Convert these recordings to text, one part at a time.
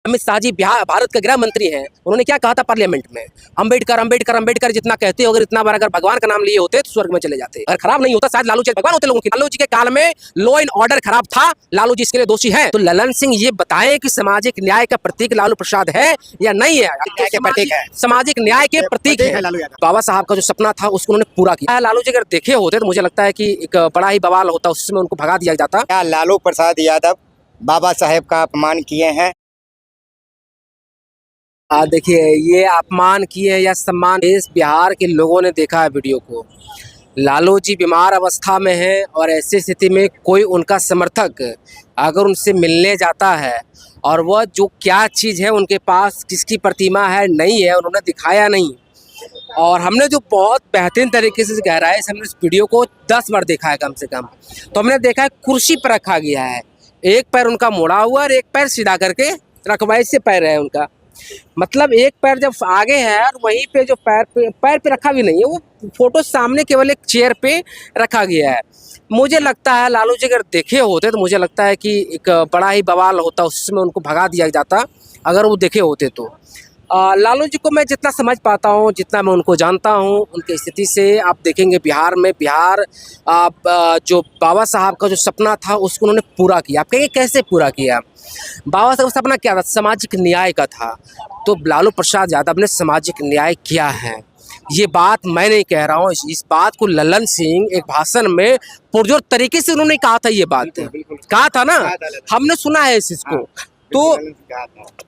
अमित शाह जी भारत के गृह मंत्री हैं, उन्होंने क्या कहा था पार्लियामेंट में, अंबेडकर अंबेडकर अंबेडकर जितना कहते हो, अगर इतना बार अगर भगवान का नाम लिए होते तो स्वर्ग में चले जाते। अगर खराब नहीं होता शायद लालू जी भगवान होते लोगों के। लालू जी के काल में लॉ एंड ऑर्डर खराब था, लालू जी इसके लिए दोषी हैं। तो ललन सिंह ये बताएं कि सामाजिक न्याय का प्रतीक लालू प्रसाद है या नहीं है? के प्रतीक है, सामाजिक न्याय के प्रतीक है लालू यादव। बाबा साहब का जो सपना था उसको उन्होंने पूरा किया। लालू जी अगर देखे होते तो मुझे लगता है कि एक बड़ा ही बवाल होता, उसमें उनको भगा दिया जाता। क्या लालू प्रसाद यादव बाबा साहेब का अपमान किए हैं? देखिए, ये अपमान किए या सम्मान, इस बिहार के लोगों ने देखा है वीडियो को। लालू जी बीमार अवस्था में हैं और ऐसी स्थिति में कोई उनका समर्थक अगर उनसे मिलने जाता है और वह जो क्या चीज़ है उनके पास, किसकी प्रतिमा है नहीं है, उन्होंने दिखाया नहीं। और हमने जो बहुत बेहतरीन तरीके से गहराई से हमने इस वीडियो को 10 बार देखा है कम से कम, तो हमने देखा है कुर्सी पर रखा गया है, एक पैर उनका मुड़ा हुआ और एक पैर सीधा करके रखवाई से पैर है उनका। मतलब एक पैर जब आगे है और वहीं पे जो पैर पे रखा भी नहीं है, वो फोटो सामने केवल एक चेयर पे रखा गया है। मुझे लगता है लालू जी अगर देखे होते तो मुझे लगता है कि एक बड़ा ही बवाल होता, उसमें उनको भगा दिया जाता अगर वो देखे होते तो। लालू जी को मैं जितना समझ पाता हूँ, जितना मैं उनको जानता हूँ, उनकी स्थिति से आप देखेंगे बिहार में, जो बाबा साहब का जो सपना था उसको उन्होंने पूरा किया। आप कहेंगे कैसे पूरा किया? बाबा साहब का सपना क्या था? सामाजिक न्याय का था। तो लालू प्रसाद यादव ने सामाजिक न्याय किया है, ये बात मैं नहीं कह रहा हूँ। इस बात को ललन सिंह एक भाषण में पुरजोर तरीके से उन्होंने कहा था, ये बात कहा था ना, हमने सुना है इस चीज को। तो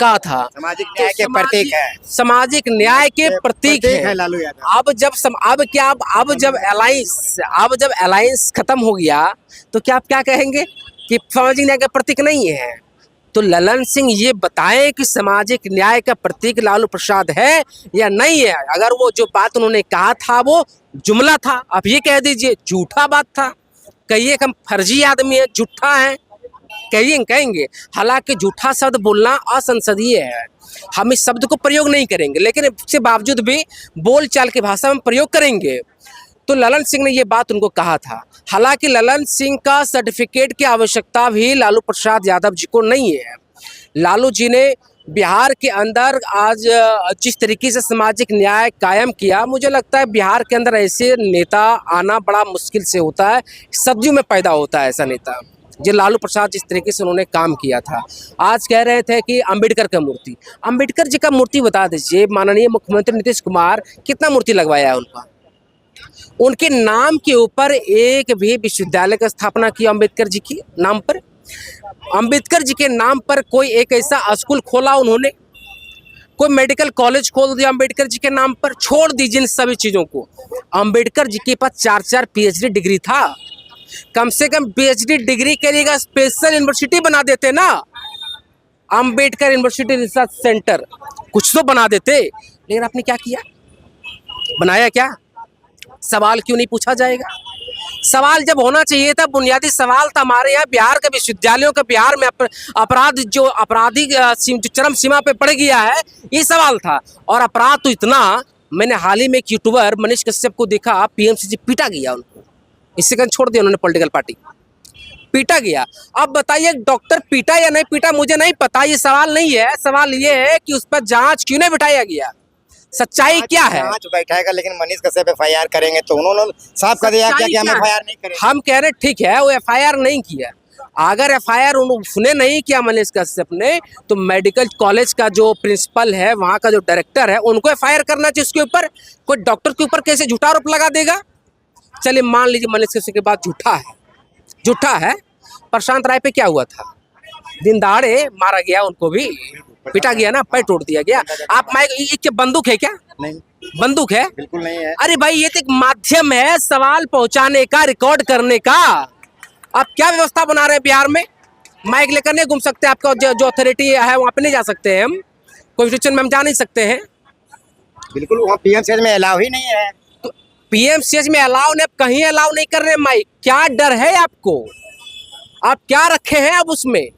कहा था सामाजिक न्याय के प्रतीक है, सामाजिक न्याय के प्रतीक है लालू यादव। अब जब अलायंस खत्म हो गया तो क्या आप क्या कहेंगे कि सामाजिक न्याय का प्रतीक नहीं है? तो ललन सिंह ये बताएं कि सामाजिक न्याय का प्रतीक लालू प्रसाद है या नहीं है। अगर वो जो बात उन्होंने कहा था वो जुमला था, आप ये कह दीजिए झूठा बात था, कहिए कि हम फर्जी आदमी है, झूठा है, कहेंगे। हालांकि झूठा शब्द बोलना असंसदीय है, हम इस शब्द को प्रयोग नहीं करेंगे, लेकिन इसके बावजूद भी बोल चाल की भाषा में प्रयोग करेंगे। तो ललन सिंह ने ये बात उनको कहा था। हालांकि ललन सिंह का सर्टिफिकेट की आवश्यकता भी लालू प्रसाद यादव जी को नहीं है। लालू जी ने बिहार के अंदर आज जिस तरीके से सामाजिक न्याय कायम किया, मुझे लगता है बिहार के अंदर ऐसे नेता आना बड़ा मुश्किल से होता है, सदियों में पैदा होता है ऐसा नेता। जो लालू प्रसाद जिस तरीके से उन्होंने काम किया था, आज कह रहे थे कि अंबेडकर का मूर्ति, अंबेडकर जी का मूर्ति बता दीजिए, माननीय मुख्यमंत्री नीतीश कुमार कितना मूर्ति लगवाया है उनका? उनके नाम के ऊपर एक भी विश्वविद्यालय की स्थापना की अंबेडकर जी के नाम पर? अंबेडकर जी के नाम पर कोई एक ऐसा स्कूल खोला उन्होंने? कोई मेडिकल कॉलेज खोल दिया अंबेडकर जी के नाम पर? छोड़ दीजिए इन सभी चीज़ों को। अंबेडकर जी के पास 4-4 PhD डिग्री था, कम से कम PhD डिग्री के लिए स्पेशल यूनिवर्सिटी बना देते ना, अंबेडकर यूनिवर्सिटी रिसर्च सेंटर कुछ तो बना देते। लेकिन आपने क्या किया? बनाया क्या? सवाल क्यों नहीं पूछा जाएगा? सवाल जब होना चाहिए था, बुनियादी सवाल था हमारे यहाँ बिहार के विश्वविद्यालयों का, बिहार में अपराधी चरम सीमा पे पड़ गया है, ये सवाल था। और अपराध तो इतना, मैंने हाल ही में एक यूट्यूबर मनीष कश्यप को देखा, PMC पीटा गया उनको, इससे कहीं छोड़ दिया उन्होंने पॉलिटिकल पार्टी, पीटा गया। अब बताइए डॉक्टर पीटा या नहीं पीटा मुझे नहीं पता, ये सवाल नहीं है। सवाल ये है कि उस पर जांच क्यों नहीं बिठाया गया, सच्चाई क्या है? जांच बैठाएगा, लेकिन मनीष कश्यप FIR करेंगे तो उन्होंने साफ कर दिया क्या कि हम FIR नहीं करेंगे। हम कह रहे ठीक है, वो FIR नहीं किया। अगर FIR उसने नहीं किया मनीष कश्यप ने, तो मेडिकल कॉलेज का जो प्रिंसिपल है, वहाँ का जो डायरेक्टर है, उनको FIR करना चाहिए उसके ऊपर। कोई डॉक्टर के ऊपर कैसे झूठा आरोप लगा देगा? चलिए मान लीजिए मनीष कश्यप के बाद झूठा है। प्रशांत राय पे क्या हुआ था? दिन दहाड़े मारा गया, उनको भी पिटा गया ना, पैर तोड़ दिया गया। आप क्या बंदूक है क्या? नहीं, बंदूक है? बिल्कुल नहीं है। अरे भाई, ये तो एक माध्यम है सवाल पहुंचाने का, रिकॉर्ड करने का। आप क्या व्यवस्था बना रहे हैं बिहार में? माइक लेकर नहीं घूम सकते, आपका जो अथॉरिटी है वहाँ पे नहीं जा सकते हैं हम, कॉन्स्टिट्यूशन में हम जा नहीं सकते हैं। बिल्कुल, वहाँ PMCH में अलाउ ही नहीं है। तो PMCH में अलाउ नहीं, कहीं अलाउ नहीं कर रहे माइक, क्या डर है आपको? आप क्या रखे हैं अब उसमें?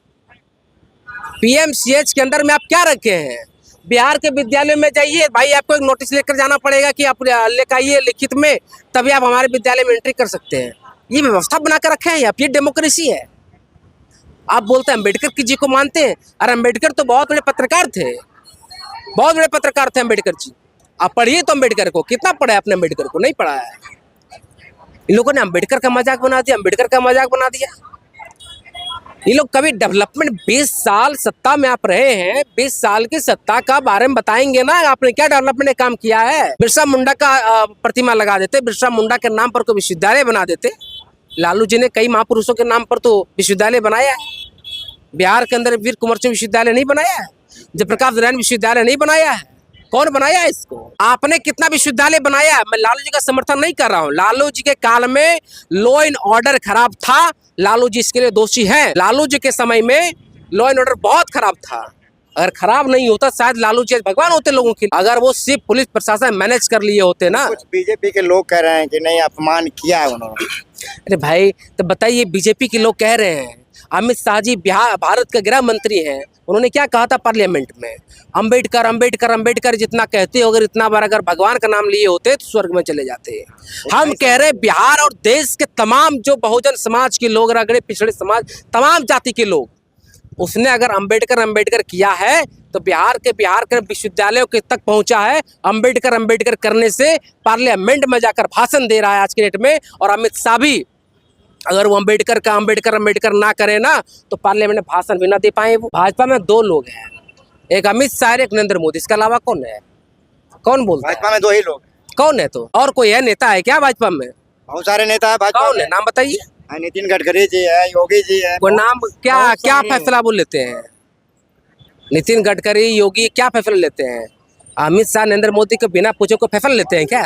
PMCH के अंदर में आप क्या रखे हैं? बिहार के विद्यालय में जाइए भाई, आपको एक नोटिस लेकर जाना पड़ेगा कि आप लेकर आइए लिखित में, तभी आप हमारे विद्यालय में एंट्री कर सकते हैं। ये व्यवस्था बनाकर रखे हैं आप, ये डेमोक्रेसी है। आप बोलते हैं अम्बेडकर जी को मानते हैं। अरे अम्बेडकर तो बहुत बड़े पत्रकार थे, बहुत बड़े पत्रकार थे अम्बेडकर जी। आप पढ़िए तो अम्बेडकर को, कितना पढ़ा है आपने अम्बेडकर को? नहीं पढ़ा है। इन लोगों ने अम्बेडकर का मजाक बना दिया, अम्बेडकर का मजाक बना दिया। ये लोग कभी डेवलपमेंट 20 साल सत्ता में आप रहे हैं, 20 साल की सत्ता का बारे में बताएंगे ना, आपने क्या डेवलपमेंट काम किया है? बिरसा मुंडा का प्रतिमा लगा देते, बिरसा मुंडा के नाम पर कोई विश्वविद्यालय बना देते। लालू जी ने कई महापुरुषों के नाम पर तो विश्वविद्यालय बनाया है। बिहार के अंदर वीर कुंवर सिंह विश्वविद्यालय नहीं बनाया है, जयप्रकाश नारायण विश्वविद्यालय नहीं बनाया है। कौन बनाया है इसको? आपने कितना विश्वविद्यालय बनाया है? मैं लालू जी का समर्थन नहीं कर रहा हूँ। लालू जी के काल में लॉ एंड ऑर्डर खराब था, लालू जी इसके लिए दोषी हैं। लालू जी के समय में लॉ एंड ऑर्डर बहुत खराब था। अगर खराब नहीं होता शायद लालू जी भगवान होते लोगों के। अगर वो सिर्फ पुलिस प्रशासन मैनेज कर लिए होते ना। कुछ बीजेपी के लोग कह रहे हैं कि नहीं अपमान किया है उन्होंने। अरे भाई तो बताइए, बीजेपी के लोग कह रहे हैं, अमित शाह जी बिहार भारत के गृह मंत्री हैं, उन्होंने क्या कहा था पार्लियामेंट में? अम्बेडकर अम्बेडकर अम्बेडकर जितना कहते हो, अगर इतना बार अगर भगवान का नाम लिए होते तो स्वर्ग में चले जाते। हम कह रहे बिहार और देश के तमाम जो बहुजन समाज के लोग, रगड़े पिछड़े समाज, तमाम जाति के लोग, उसने अगर अम्बेडकर अम्बेडकर किया है तो बिहार के विश्वविद्यालयों के तक पहुंचा है। अम्बेडकर अम्बेडकर करने से पार्लियामेंट में जाकर भाषण दे रहा है आज के डेट में। और अमित शाह भी अगर वो अम्बेडकर ना करे ना तो पार्लियामेंट में भाषण भी ना दे पाए। वो भाजपा में दो लोग हैं, एक अमित शाह, एक नरेंद्र मोदी। इसके अलावा कौन है? कौन बोलता है? भाजपा में 2 ही लोग। कौन है तो? और कोई है नेता है क्या भाजपा में? बहुत सारे नेता है भाजपा कौन है, में। नाम बताइए। नितिन गडकरी जी है, योगी जी है। वो नाम क्या बहुत क्या सारे। फैसला बोल लेते हैं? नितिन गडकरी, योगी क्या फैसला लेते हैं? अमित शाह, नरेंद्र मोदी को बिना पूछे को फैसला लेते हैं क्या?